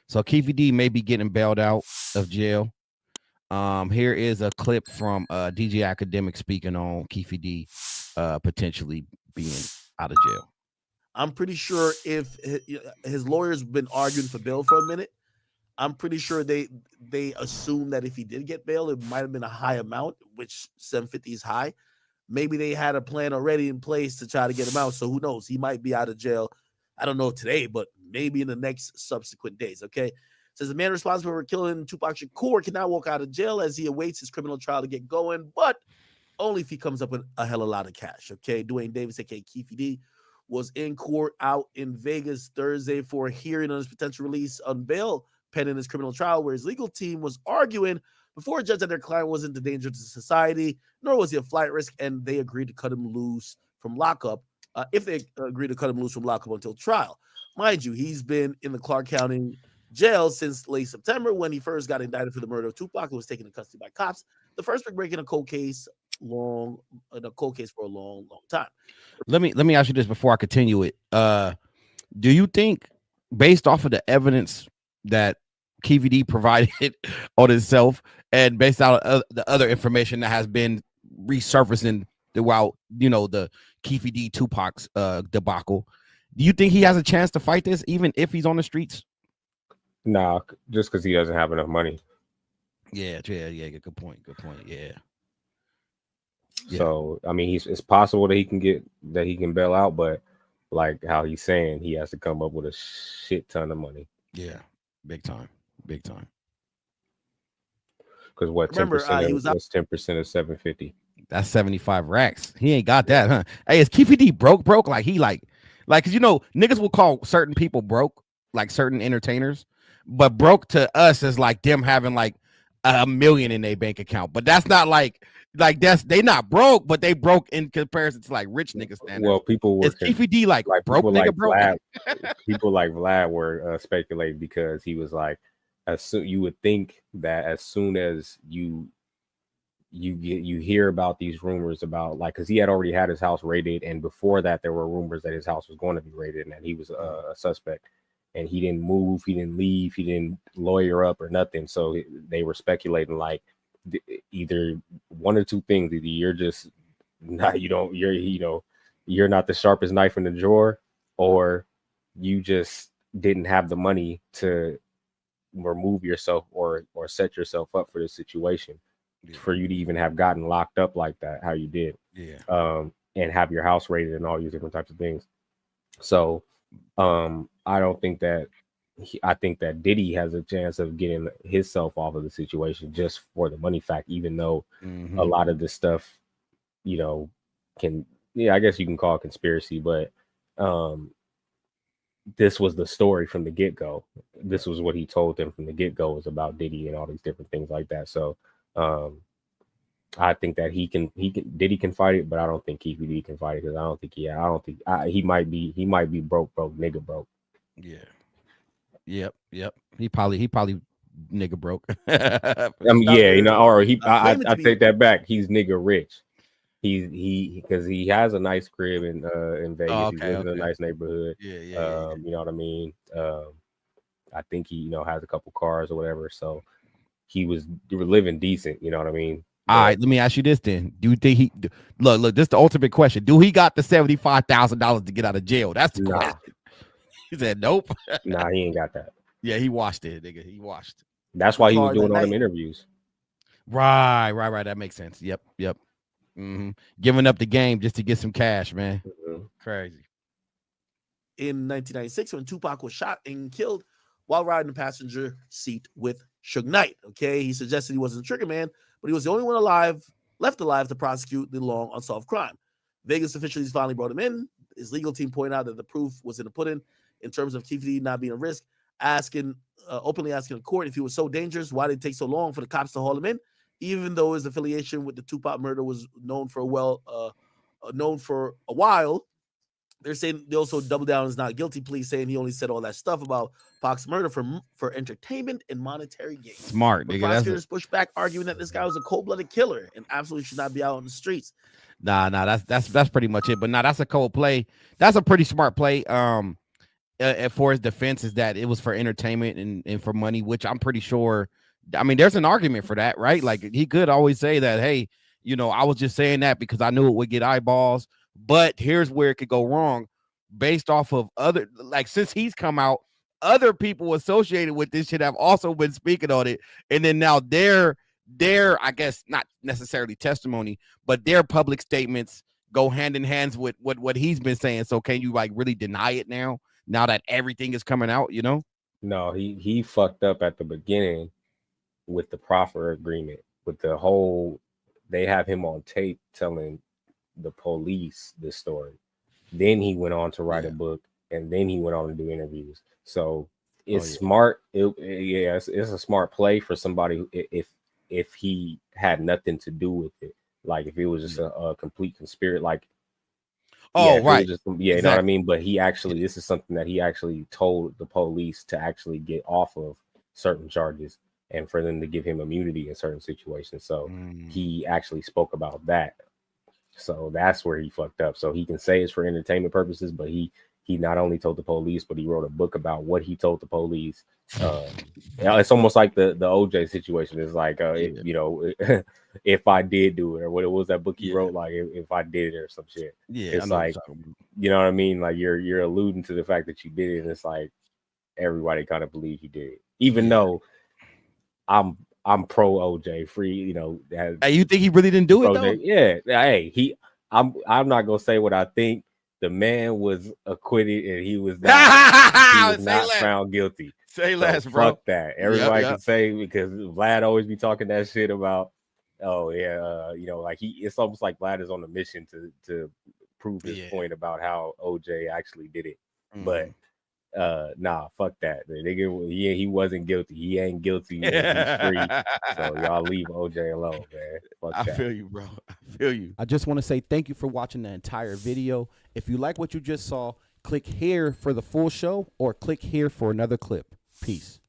So KeefeD may be getting bailed out of jail. Here is a clip from DJ Academic speaking on KeefeD potentially being out of jail. I'm pretty sure if his lawyer's been arguing for bail for a minute, I'm pretty sure they assume that if he did get bail, it might have been a high amount, which 750 is high. Maybe they had a plan already in place to try to get him out. So who knows? He might be out of jail. I don't know today, but maybe in the next subsequent days. Okay. Says the man responsible for killing Tupac Shakur can now walk out of jail as he awaits his criminal trial to get going, but only if he comes up with a hell of a lot of cash. Okay. Dwayne Davis, aka KeefeD, was in court out in Vegas Thursday for a hearing on his potential release on bail pending his criminal trial, where his legal team was arguing before a judge that their client wasn't a danger to society, nor was he a flight risk, and they agreed to cut him loose from lockup if they agreed to cut him loose from lockup until trial. Mind you, he's been in the Clark County jail since late September when he first got indicted for the murder of Tupac and was taken into custody by cops. The first big break in a cold case for a long time. Let me ask you this before I continue it. Do you think, based off of the evidence that KeefeD provided on himself and based out of the other information that has been resurfacing throughout, the KeefeD Tupac's debacle, do you think he has a chance to fight this even if he's on the streets? Nah, just because he doesn't have enough money. Yeah. Good point. Yeah. So I mean, it's possible that he can bail out, but like how he's saying, he has to come up with a shit ton of money. Yeah, big time. Because what 10% was 10% of 750. That's 75 racks. He ain't got that, huh? Hey, is KeefeD broke? Like he like because niggas will call certain people broke, like certain entertainers, but broke to us is like them having like $1 million in their bank account. But that's not like they not broke, but they broke in comparison to like rich niggas standards. Well, people were KeefeD like broke nigga like broke. Vlad, people like Vlad were speculating because he was like, you would think that as soon as you hear about these rumors about because he had already had his house raided, and before that there were rumors that his house was going to be raided and that he was a suspect, and he didn't move, he didn't leave, he didn't lawyer up or nothing. So they were speculating like either one or two things: either you're just not you're not the sharpest knife in the drawer, or you just didn't have the money to remove yourself or set yourself up for this situation for you to even have gotten locked up like that, how you did, and have your house raided and all these different types of things. So I don't think that I think that Diddy has a chance of getting himself off of the situation just for the money fact, even though a lot of this stuff, I guess you can call it conspiracy, but this was the story from the get-go. This was what he told them from the get-go, was about Diddy and all these different things like that. So I think that Diddy can fight it, but I don't think KeefeD can fight it, because he might be broke nigga broke. Yep. He probably nigga broke. I take that back. He's nigga rich. Because he has a nice crib in Vegas. Oh, he lives in a nice neighborhood. Yeah. You know what I mean? I think he has a couple cars or whatever. So he was living decent. You know what I mean? All right, let me ask you this then. Do you think he look? This is the ultimate question. Do he got the $75,000 to get out of jail? That's the question. He said nope. Nah, he ain't got that. Yeah, he washed it, nigga. He washed. That's why he was doing all them interviews. Right. That makes sense. Yep. Giving up the game just to get some cash, man. Crazy. In 1996, when Tupac was shot and killed while riding the passenger seat with Suge Knight. Okay, he suggested he wasn't a trigger man, but he was the only one left alive to prosecute the long unsolved crime. Vegas officials finally brought him in. His legal team pointed out that the proof was in the pudding in terms of KeefeD not being a risk, openly asking the court if he was so dangerous, why did it take so long for the cops to haul him in, even though his affiliation with the Tupac murder was known for a while. They're saying they also double down on his not guilty plea, saying he only said all that stuff about Pac's murder for entertainment and monetary gain. Smart, nigga. Prosecutors pushed back, arguing that this guy was a cold-blooded killer and absolutely should not be out on the streets. Nah, that's pretty much it. But that's a cold play. That's a pretty smart play. for his defense is that it was for entertainment and for money, which I'm pretty sure. I mean, there's an argument for that, right? Like he could always say that, hey, I was just saying that because I knew it would get eyeballs. But here's where it could go wrong, based off of other, like since he's come out, other people associated with this shit have also been speaking on it, and then now their I guess not necessarily testimony, but their public statements go hand in hands with what he's been saying. So can you like really deny it now that everything is coming out? No, he fucked up at the beginning with the proffer agreement, with the whole. They have him on tape telling the police this story. Then he went on to write a book, and then he went on to do interviews. So it's smart. It's a smart play for somebody if he had nothing to do with it. Like if it was just a complete conspiracy, like right, just, you know what I mean. But this is something that he actually told the police to actually get off of certain charges and for them to give him immunity in certain situations. So he actually spoke about that. So that's where he fucked up. So he can say it's for entertainment purposes, but he not only told the police, but he wrote a book about what he told the police. It's almost like the OJ situation. It's like, if I did do it, or what was that book he wrote? Like if I did it or some shit. Yeah, it's like, you know what I mean? Like you're alluding to the fact that you did it, and it's like everybody kind of believes you did it, even though I'm pro OJ, free. Hey, you think he really didn't do it though? Yeah. Hey, I'm not gonna say what I think. The man was acquitted, and he was not found guilty. Say less, bro. Fuck that. Everybody can say, because Vlad always be talking that shit about, like it's almost like Vlad is on a mission to prove his point about how OJ actually did it. But nah, fuck that. The nigga, he wasn't guilty. He ain't guilty. He's free. So y'all leave OJ alone, man. Fuck I that. feel you, bro. I feel you. I just want to say thank you for watching the entire video. If you like what you just saw, click here for the full show or click here for another clip. Peace.